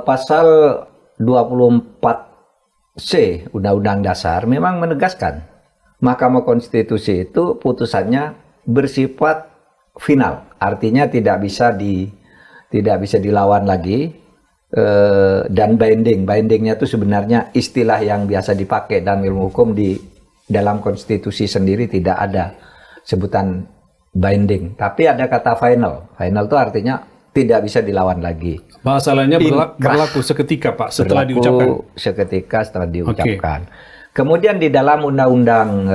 pasal 24C Undang-Undang Dasar memang menegaskan Mahkamah Konstitusi itu putusannya bersifat final, artinya tidak bisa dilawan lagi, dan bindingnya itu sebenarnya istilah yang biasa dipakai dalam ilmu hukum. Di dalam konstitusi sendiri tidak ada sebutan binding, tapi ada kata final. Final itu artinya tidak bisa dilawan lagi. Bahasa lainnya berlaku seketika, Pak, setelah diucapkan. Seketika setelah diucapkan. Kemudian di dalam Undang-Undang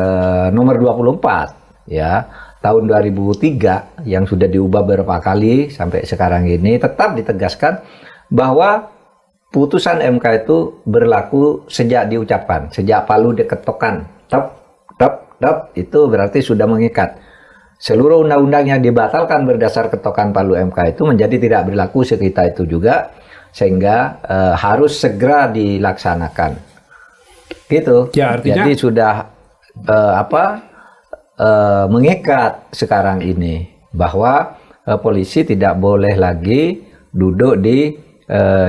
Nomor 24 ya tahun 2003 yang sudah diubah beberapa kali sampai sekarang ini, tetap ditegaskan bahwa putusan MK itu berlaku sejak diucapkan, sejak palu diketokan, tap, itu berarti sudah mengikat. Seluruh undang-undang yang dibatalkan berdasar ketokan palu MK itu menjadi tidak berlaku seketika itu juga, sehingga harus segera dilaksanakan. Gitu. Ya, artinya jadi sudah mengikat sekarang ini bahwa polisi tidak boleh lagi duduk di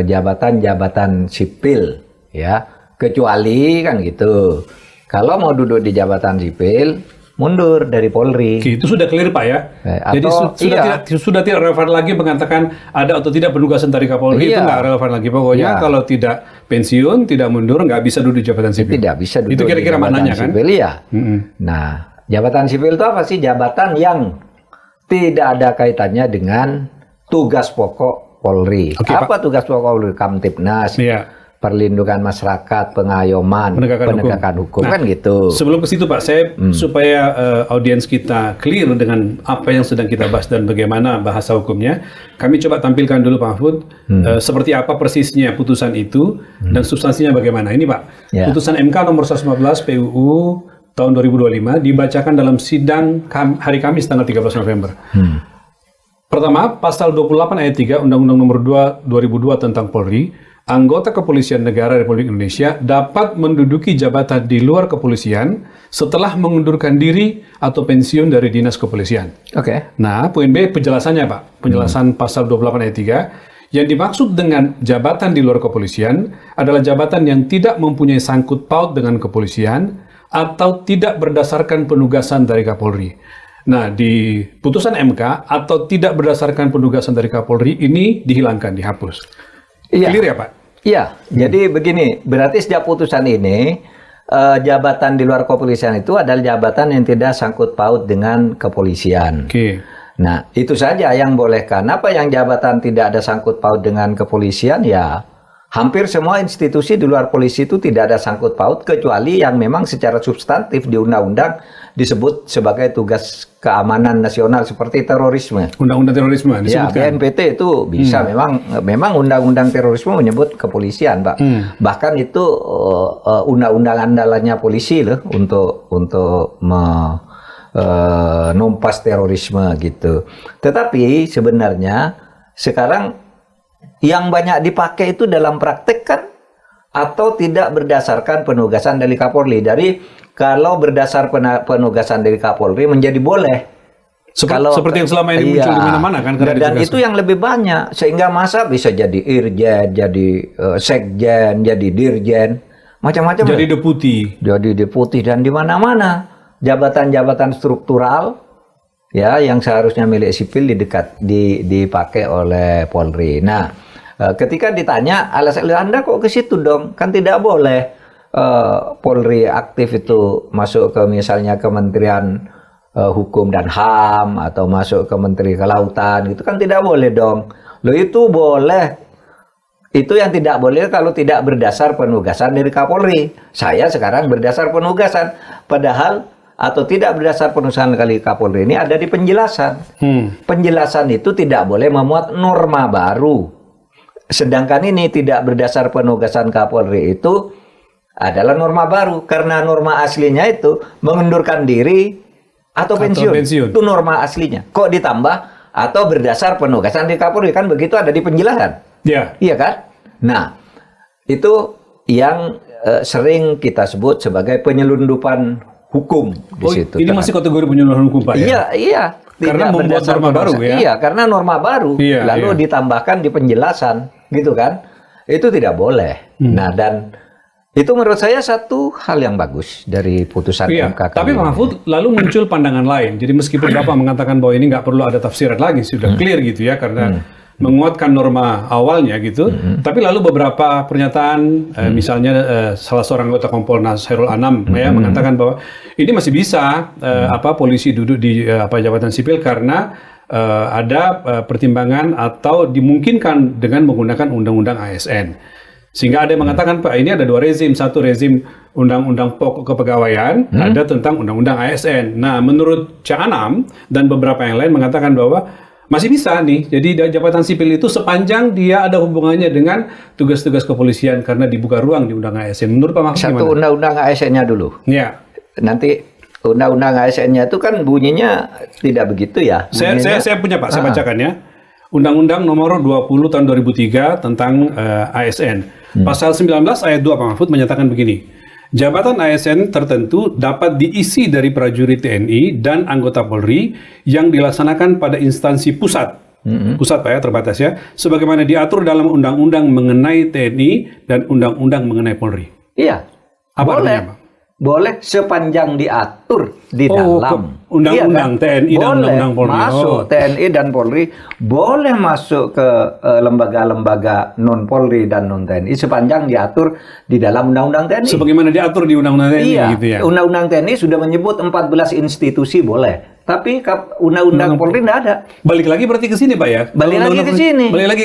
jabatan-jabatan sipil, ya, kecuali kan gitu. Kalau mau duduk di jabatan sipil, mundur dari Polri. Itu sudah clear, Pak, ya. Jadi sudah tidak relevan lagi mengatakan ada atau tidak penugasan dari Kapolri. Itu nggak relevan lagi. Pokoknya kalau tidak pensiun, tidak mundur, nggak bisa duduk di jabatan sipil. Tidak bisa duduk itu kira-kira di jabatan maknanya sipil, kan? Ya. Nah, jabatan sipil itu apa sih? Jabatan yang tidak ada kaitannya dengan tugas pokok Polri. Apa tugas pokok Polri? Kamtipnas. Perlindungan masyarakat, pengayoman, penegakan hukum. Nah, kan gitu. Sebelum ke situ, Pak, saya supaya audiens kita clear dengan apa yang sedang kita bahas dan bagaimana bahasa hukumnya, kami coba tampilkan dulu, Pak Mahfud, seperti apa persisnya putusan itu dan substansinya bagaimana. Ini, Pak, putusan MK nomor 115 PUU tahun 2025 dibacakan dalam sidang hari Kamis tanggal 13 November. Pertama, pasal 28 ayat 3 Undang-Undang nomor 2 2002 tentang Polri, anggota kepolisian negara Republik Indonesia dapat menduduki jabatan di luar kepolisian setelah mengundurkan diri atau pensiun dari dinas kepolisian. Nah, poin B penjelasannya, Pak. Penjelasan pasal 28 ayat 3. Yang dimaksud dengan jabatan di luar kepolisian adalah jabatan yang tidak mempunyai sangkut paut dengan kepolisian atau tidak berdasarkan penugasan dari Kapolri. Nah, di putusan MK atau tidak berdasarkan penugasan dari Kapolri ini dihilangkan, dihapus. Clear ya, Pak? Iya, jadi begini, berarti sejak putusan ini, jabatan di luar kepolisian itu adalah jabatan yang tidak sangkut paut dengan kepolisian. Nah, itu saja yang bolehkan. Apa yang jabatan tidak ada sangkut paut dengan kepolisian, ya hampir semua institusi di luar polisi itu tidak ada sangkut paut, kecuali yang memang secara substantif di undang-undang disebut sebagai tugas keamanan nasional seperti terorisme. Undang-undang terorisme disebutkan. Ya, BNPT itu bisa memang undang-undang terorisme menyebut kepolisian, Pak. Bahkan itu undang-undang andalannya polisi loh untuk menumpas terorisme gitu. Tetapi sebenarnya sekarang yang banyak dipakai itu dalam praktek kan atau tidak berdasarkan penugasan dari Kapolri. Kalau berdasar penugasan dari Kapolri menjadi boleh. Seperti yang selama ini muncul di mana-mana kan. Dan itu yang lebih banyak, sehingga masa bisa jadi irjen, jadi sekjen, jadi dirjen, macam-macam. Jadi deputi dan di mana-mana jabatan-jabatan struktural ya yang seharusnya milik sipil dipakai oleh Polri. Nah, ketika ditanya alasan Anda kok ke situ dong, kan tidak boleh Polri aktif itu masuk ke misalnya Kementerian Hukum dan HAM atau masuk ke Menteri Kelautan, gitu kan tidak boleh dong. Loh, itu boleh. Itu yang tidak boleh kalau tidak berdasar penugasan dari Kapolri. Saya sekarang berdasar penugasan, padahal atau tidak berdasar penugasan kali Kapolri ini ada di penjelasan. Penjelasan itu tidak boleh memuat norma baru. Sedangkan ini tidak berdasar penugasan Kapolri itu adalah norma baru. Karena norma aslinya itu mengundurkan diri atau pensiun. Itu norma aslinya. Kok ditambah atau berdasar penugasan di Kapolri, kan begitu ada di penjelasan. Iya kan? Nah, itu yang sering kita sebut sebagai penyelundupan hukum di situ. Ini masih kategori penyelundupan hukum, Pak? Iya. Karena membuat norma baru, ya? Iya, karena norma baru. Lalu ditambahkan di penjelasan, gitu kan? Itu tidak boleh. Nah, dan itu menurut saya satu hal yang bagus dari putusan MK. Tapi Pak Mahfud, lalu muncul pandangan lain. Jadi meskipun Bapak mengatakan bahwa ini nggak perlu ada tafsiran lagi, sudah clear gitu ya, karena menguatkan norma awalnya gitu. Tapi lalu beberapa pernyataan, misalnya salah seorang anggota Kompolnas, Khairul Anam, ya, mengatakan bahwa ini masih bisa polisi duduk di jabatan sipil karena ada pertimbangan atau dimungkinkan dengan menggunakan undang-undang ASN. Sehingga ada yang mengatakan, Pak, ini ada dua rezim. Satu rezim undang-undang pokok kepegawaian, ada tentang undang-undang ASN. Nah, menurut Cak Anam dan beberapa yang lain mengatakan bahwa masih bisa nih. Jadi jabatan sipil itu sepanjang dia ada hubungannya dengan tugas-tugas kepolisian karena dibuka ruang di undang ASN. Menurut Pak Mahfud gimana? Satu undang-undang ASN-nya dulu. Ya. Nanti undang-undang ASN-nya itu kan bunyinya tidak begitu ya. Saya punya Pak, saya bacakan ya. Undang-Undang Nomor 20 Tahun 2003 tentang ASN. Pasal 19 ayat 2 Pak Mahfud menyatakan begini. Jabatan ASN tertentu dapat diisi dari prajurit TNI dan anggota Polri yang dilaksanakan pada instansi pusat. Pusat Pak ya, terbatas ya. Sebagaimana diatur dalam undang-undang mengenai TNI dan undang-undang mengenai Polri. Iya. Apa boleh. artinya, Pak? Boleh sepanjang diatur di dalam undang-undang TNI dan undang-undang Polri. Masuk TNI dan Polri, boleh masuk ke lembaga-lembaga non Polri dan non TNI sepanjang diatur di dalam undang-undang TNI. Sebagaimana diatur di undang-undang TNI gitu ya. Undang-undang TNI sudah menyebut 14 institusi boleh. Tapi undang-undang Polri tidak ada. Balik lagi berarti ke sini Pak ya? Balik lagi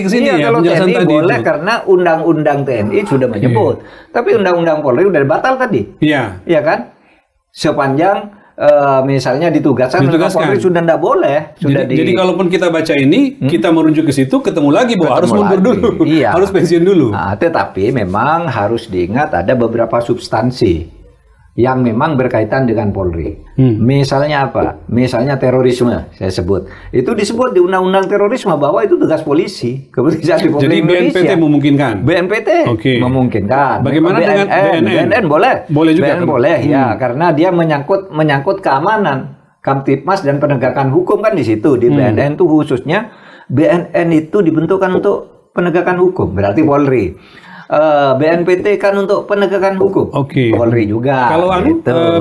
ke sini ya. Kalau TNI boleh karena undang-undang TNI sudah menyebut. Tapi undang-undang Polri udah batal tadi. Iya. Iya kan? Sepanjang misalnya ditugaskan Polri sudah tidak boleh. Jadi kalaupun kita baca ini, kita merujuk ke situ, ketemu lagi bahwa harus mundur dulu. Iya. Harus pensiun dulu. Nah, tetapi memang harus diingat ada beberapa substansi yang memang berkaitan dengan Polri. Misalnya apa? Misalnya terorisme, saya sebut. Itu disebut di Undang-Undang Terorisme bahwa itu tugas polisi. Kepolisian di Republik Indonesia. BNPT memungkinkan? BNPT memungkinkan. Bagaimana dengan BNN? BNN boleh. Boleh juga? BNN boleh, ya. Karena dia menyangkut keamanan. Kamtipmas dan penegakan hukum kan di situ. Di BNN itu khususnya, BNN itu dibentukkan untuk penegakan hukum. Berarti Polri. BNPT kan untuk penegakan hukum. Polri juga. Kalau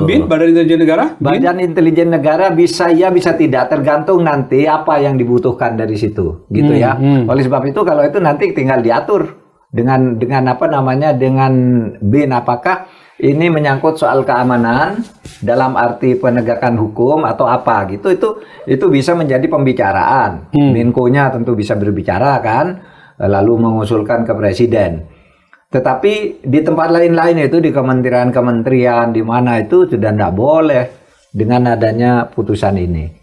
BIN, Badan Intelijen Negara? Badan Intelijen Negara bisa ya bisa tidak, tergantung nanti apa yang dibutuhkan dari situ, gitu ya. Oleh sebab itu kalau itu nanti tinggal diatur dengan apa namanya, dengan BIN, apakah ini menyangkut soal keamanan dalam arti penegakan hukum atau apa gitu, itu bisa menjadi pembicaraan. Menko-nya tentu bisa berbicara kan, lalu mengusulkan ke presiden. Tetapi di tempat lain-lain itu, di kementerian-kementerian di mana itu sudah tidak boleh dengan adanya putusan ini.